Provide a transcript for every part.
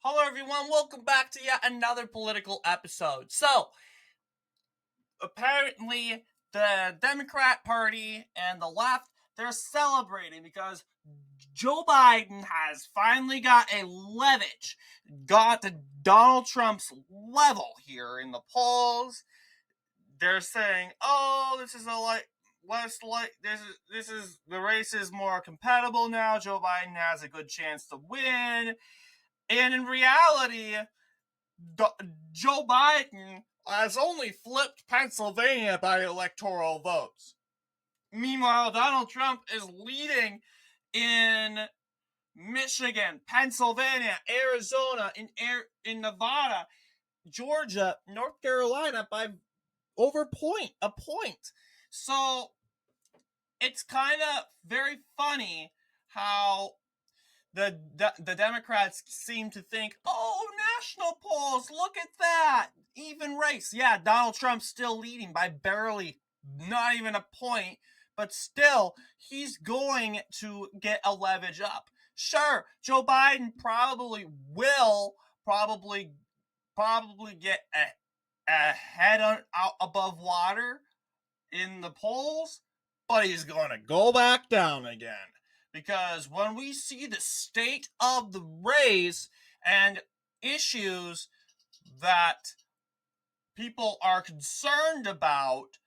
Hello, everyone. Welcome back to yet another political episode. So, apparently, the Democrat Party and the left, they're celebrating because Joe Biden has finally got got to Donald Trump's level here in the polls. They're saying, "Oh, this is the race is more compatible now. Joe Biden has a good chance to win." And in reality, Joe Biden has only flipped Pennsylvania by electoral votes. Meanwhile, Donald Trump is leading in Michigan, Pennsylvania, Arizona, in Nevada, Georgia, North Carolina by a point. So it's kind of very funny how the Democrats seem to think, oh, national polls, look at that, even race. Yeah, Donald Trump's still leading by barely, not even a point, but still, he's going to get a leverage up. Sure, Joe Biden will probably get a head out above water in the polls, but he's going to go back down again. Because when we see the state of the race and issues that people are concerned about,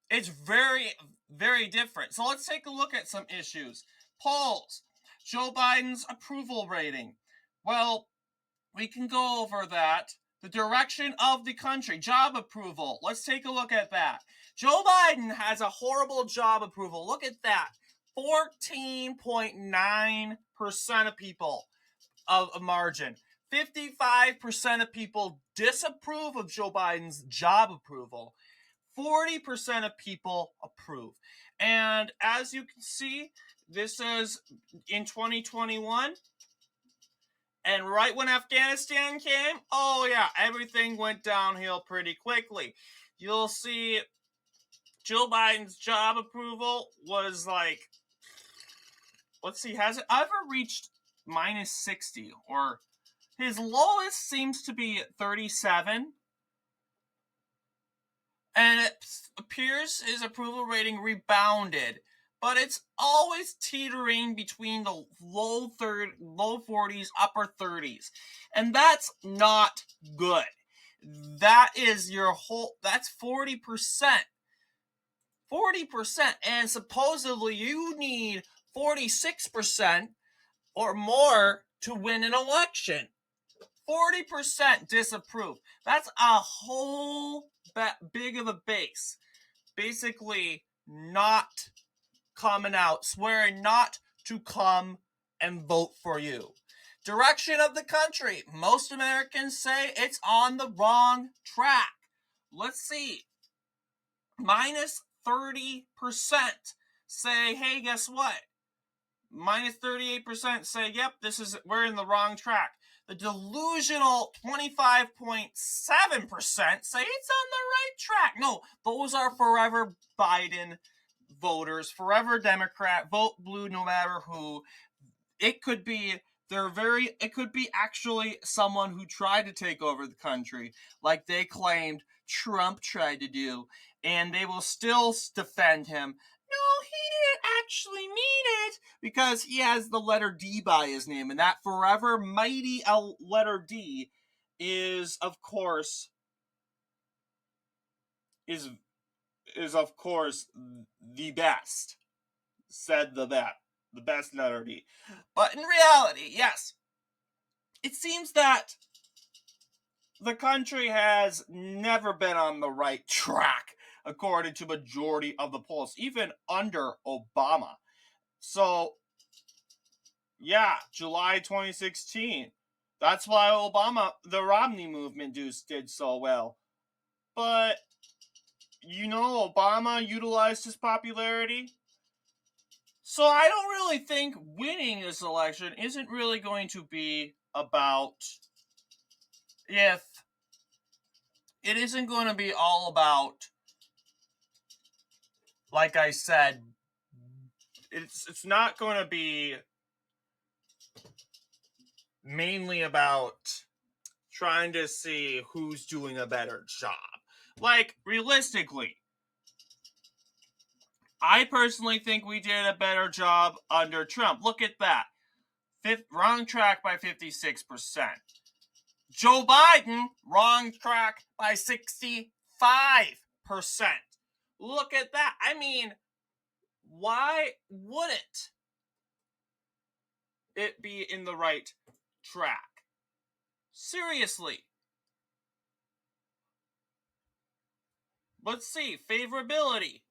it's very, very different. So let's take a look at some issues. Polls. Joe Biden's approval rating. Well, we can go over that. The direction of the country, job approval. Let's take a look at that. Joe Biden has a horrible job approval. Look at that. 14.9% of people of a margin. 55% of people disapprove of Joe Biden's job approval. 40% of people approve. And as you can see, this is in 2021. And right when Afghanistan came, oh yeah, everything went downhill pretty quickly. You'll see Joe Biden's job approval was like, let's see, has it ever reached minus 60? Or his lowest seems to be 37. And it appears his approval rating rebounded. But it's always teetering between the low 40s, upper 30s. And that's not good. That is that's 40%. 40%. And supposedly you need 46% or more to win an election. 40% disapprove. That's a whole big of a base. Basically, not coming out, swearing not to come and vote for you. Direction of the country. Most Americans say it's on the wrong track. Let's see. Minus 30% say, hey, guess what? Minus 38% say, yep, we're in the wrong track. The delusional 25.7% say it's on the right track. No, those are forever Biden voters, forever Democrat, vote blue no matter who. It could be actually someone who tried to take over the country, like they claimed Trump tried to do, and they will still defend him. No, he didn't actually mean it, because he has the letter D by his name, and that forever mighty letter D is of course the best. Said the best letter D. But in reality, yes, it seems that the country has never been on the right track, according to majority of the polls, even under Obama. So, yeah, July 2016. That's why the Romney movement did so well. But, Obama utilized his popularity. So I don't really think winning this election isn't really going to be about if it isn't going to be all about, like I said, it's not going to be mainly about trying to see who's doing a better job. Like, realistically, I personally think we did a better job under Trump. Look at that. Wrong track by 56%. Joe Biden, wrong track by 65%. Look at that. I mean, why wouldn't it be in the right track? Seriously. Let's see. Favorability.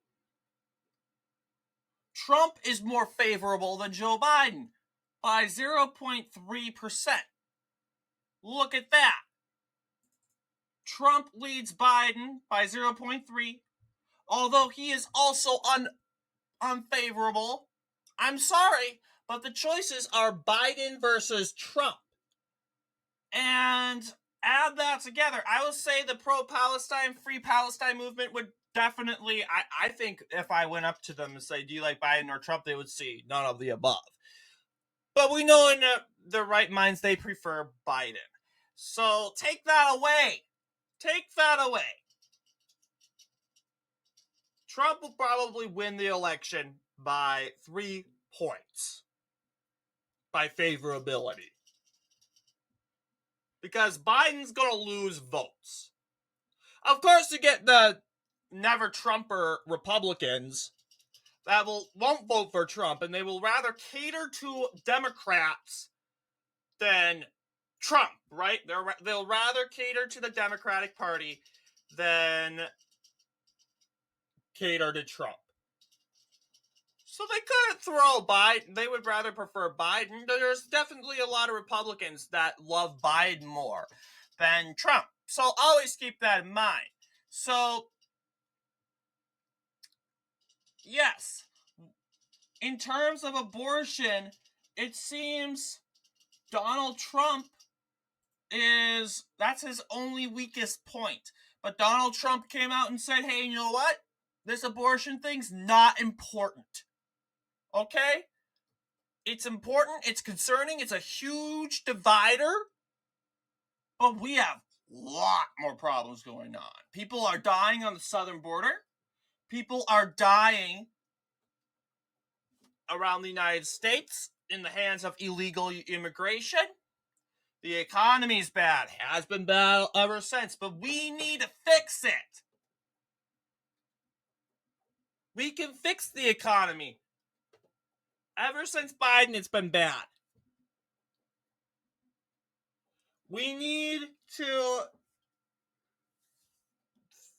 Trump is more favorable than Joe Biden by 0.3%. Look at that. Trump leads Biden by 0.3, although he is also unfavorable. I'm sorry, but the choices are Biden versus Trump. And add that together, I would say the pro-Palestine, free Palestine movement would definitely, I think if I went up to them and say, do you like Biden or Trump, they would see none of the above. But we know in their right minds they prefer Biden. So take that away. Take that away. Trump will probably win the election by 3 points by favorability. Because Biden's going to lose votes. Of course, you get the never Trumper Republicans that won't vote for Trump, and they will rather cater to Democrats than Trump, right? They'll rather cater to the Democratic Party than cater to Trump. So they couldn't throw Biden. They would rather prefer Biden. There's definitely a lot of Republicans that love Biden more than Trump. So always keep that in mind. So, yes, in terms of abortion, it seems Donald Trump that's his only weakest point. But Donald Trump came out and said, hey, you know what? This abortion thing's not important. Okay? It's important, it's concerning, it's a huge divider, but we have a lot more problems going on. People are dying on the southern border. People are dying around the United States in the hands of illegal immigration. The economy's bad, has been bad ever since, but we need to fix it. We can fix the economy. Ever since Biden, it's been bad. We need to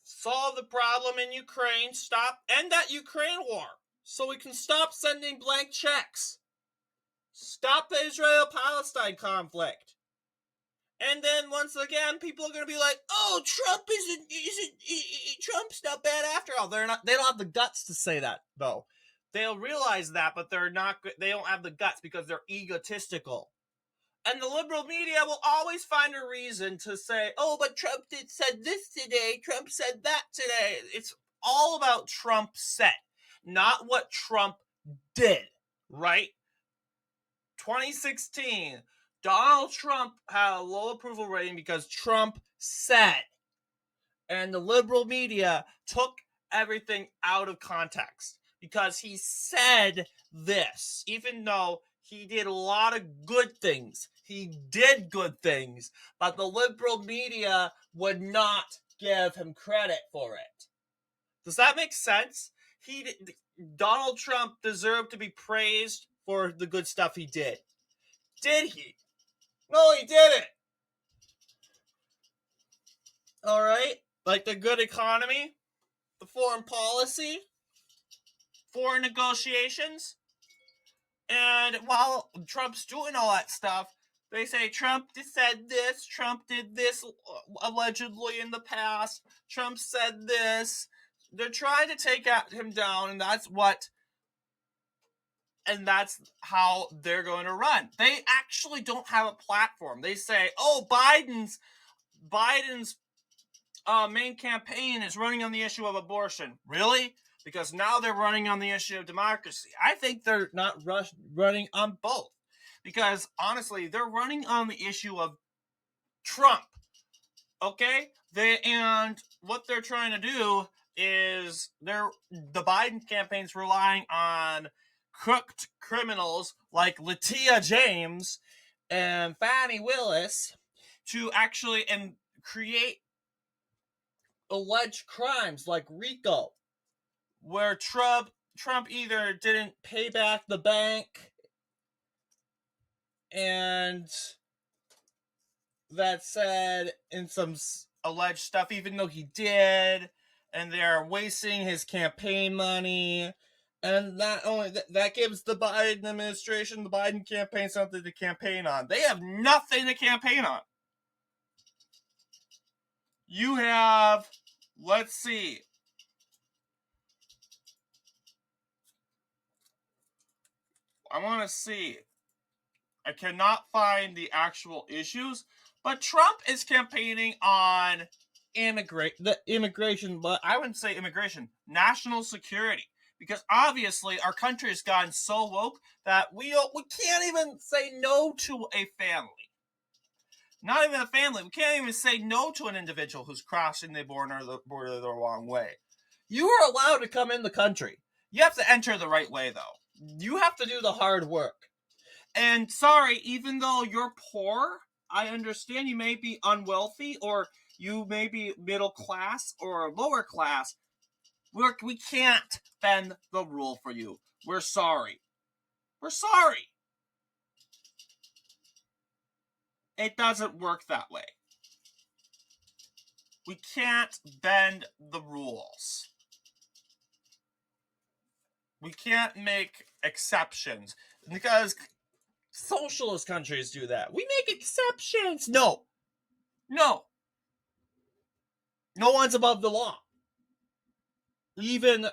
solve the problem in Ukraine, end that Ukraine war, so we can stop sending blank checks. Stop the Israel-Palestine conflict. And then once again, people are going to be like, "Oh, Trump's not bad after all." They don't have the guts to say that, though. They'll realize that, but they don't have the guts because they're egotistical. And the liberal media will always find a reason to say, "Oh, but Trump said this today. Trump said that today." It's all about Trump said, not what Trump did, right? 2016, Donald Trump had a low approval rating because Trump said. And the liberal media took everything out of context because he said this, even though he did a lot of good things. He did good things, but the liberal media would not give him credit for it. Does that make sense? Donald Trump deserved to be praised for the good stuff he did. Did he? No, he didn't. All right? Like the good economy, the foreign policy, foreign negotiations. And while Trump's doing all that stuff, they say Trump said this, Trump did this allegedly in the past, Trump said this. They're trying to take him down, and that's how they're going to run. They actually don't have a platform. They say, "Oh, Biden's main campaign is running on the issue of abortion." Really? Because now they're running on the issue of democracy. I think they're not running on both. because honestly, they're running on the issue of Trump. Okay? And what they're trying to do is the Biden campaign's relying on crooked criminals like Latia James and Fannie Willis to actually create alleged crimes like RICO, where Trump either didn't pay back the bank, and that said in some alleged stuff, even though he did, and they're wasting his campaign money. And not only that gives the Biden administration, the Biden campaign, something to campaign on. They have nothing to campaign on. You have, let's see, I want to see. I cannot find the actual issues, but Trump is campaigning on immigration, but I wouldn't say immigration, national security. Because obviously our country has gotten so woke that we can't even say no to a family. Not even a family. We can't even say no to an individual who's crossing the border the wrong way. You are allowed to come in the country. You have to enter the right way, though. You have to do the hard work. And sorry, even though you're poor, I understand you may be unwealthy, or you may be middle class or lower class. We can't bend the rule for you. We're sorry. We're sorry. It doesn't work that way. We can't bend the rules. We can't make exceptions because socialist countries do that. We make exceptions. No. No one's above the law. Even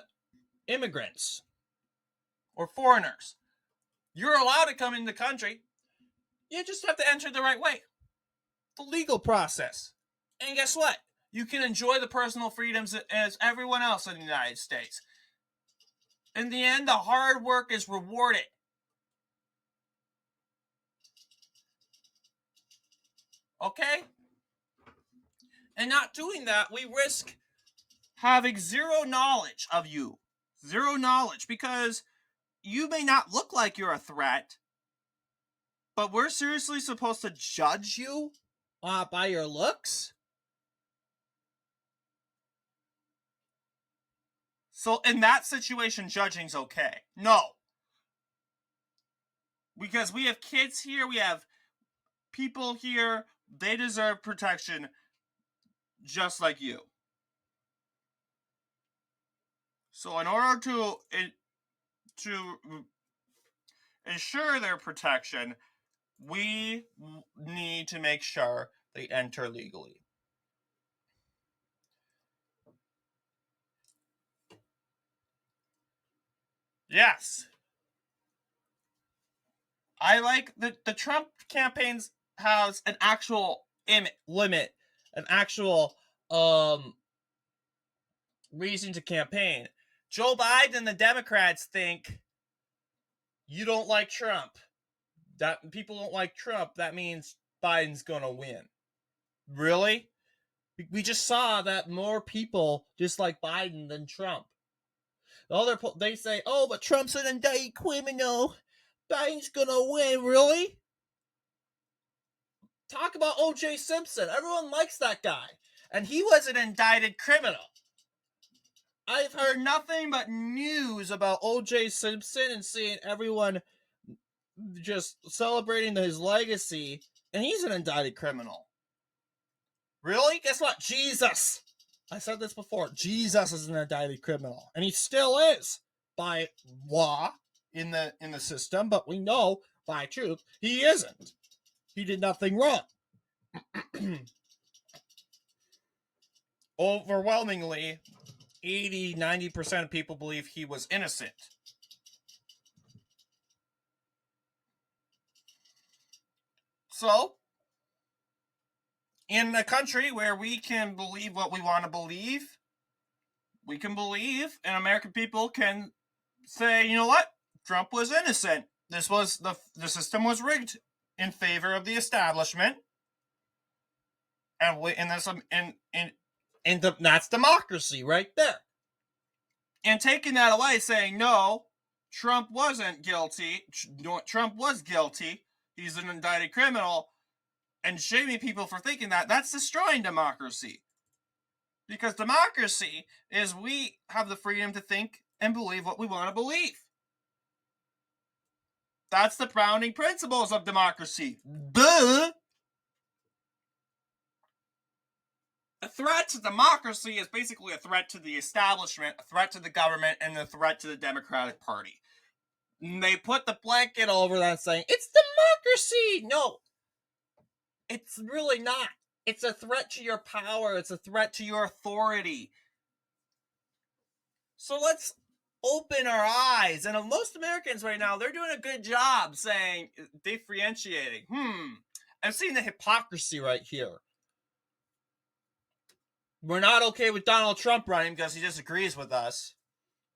immigrants or foreigners. You're allowed to come in the country. You just have to enter the right way. The legal process. And guess what? You can enjoy the personal freedoms as everyone else in the United States. In the end, the hard work is rewarded. Okay? And not doing that, we risk having zero knowledge of you. Zero knowledge, because you may not look like you're a threat, but we're seriously supposed to judge you by your looks? So in that situation, judging's okay. No. Because we have kids here, we have people here, they deserve protection just like you. So in order to ensure their protection, we need to make sure they enter legally. Yes. I like the Trump campaigns has an actual limit, an actual reason to campaign. Joe Biden and the Democrats think you don't like Trump. That people don't like Trump, that means Biden's gonna win. Really? We just saw that more people dislike Biden than Trump. They say, oh, but Trump's an indicted criminal. Biden's gonna win. Really? Talk about O.J. Simpson. Everyone likes that guy. And he was an indicted criminal. I've heard nothing but news about O.J. Simpson and seeing everyone just celebrating his legacy, and he's an indicted criminal. Really? Guess what? Jesus. I said this before. Jesus is an indicted criminal, and he still is by law in the system, but we know by truth he isn't. He did nothing wrong. Overwhelmingly, 80-90% of people believe he was innocent. So, in a country where we can believe what we want to believe, we can believe, and American people can say, you know what? Trump was innocent. the system was rigged in favor of the establishment, and that's democracy right there. And taking that away, saying no, Trump wasn't guilty. Trump was guilty. He's an indicted criminal, and shaming people for thinking that's destroying democracy. Because democracy is we have the freedom to think and believe what we want to believe. That's the founding principles of democracy. Duh! A threat to democracy is basically a threat to the establishment, a threat to the government, and a threat to the Democratic Party. And they put the blanket over that saying, it's democracy! No, it's really not. It's a threat to your power. It's a threat to your authority. So let's open our eyes. And most Americans right now, they're doing a good job saying, differentiating. I'm seeing the hypocrisy right here. We're not okay with Donald Trump running because he disagrees with us.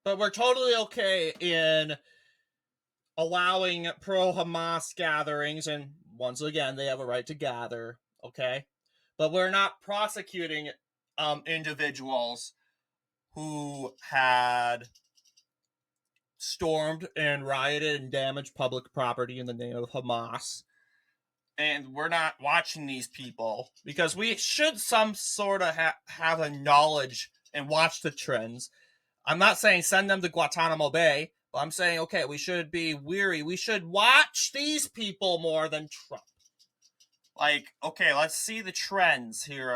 But we're totally okay in allowing pro-Hamas gatherings. And once again, they have a right to gather. Okay? But we're not prosecuting individuals who had stormed and rioted and damaged public property in the name of Hamas. And we're not watching these people because we should some sort of have a knowledge and watch the trends. I'm not saying send them to Guantanamo Bay, but I'm saying, okay, we should be weary. We should watch these people more than Trump. Like, okay, let's see the trends here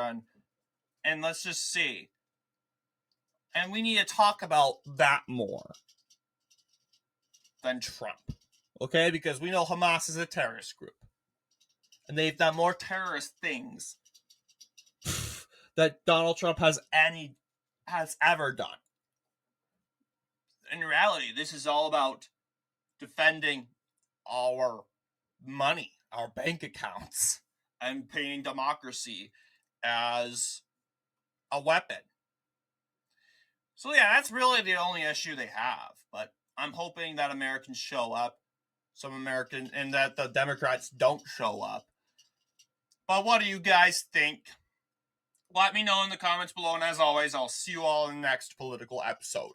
and let's just see. And we need to talk about that more than Trump. Okay? Because we know Hamas is a terrorist group. And they've done more terrorist things that Donald Trump has ever done. In reality, this is all about defending our money, our bank accounts, and painting democracy as a weapon. So yeah, that's really the only issue they have. But I'm hoping that Americans show up, and that the Democrats don't show up. But what do you guys think? Let me know in the comments below, and as always, I'll see you all in the next political episode.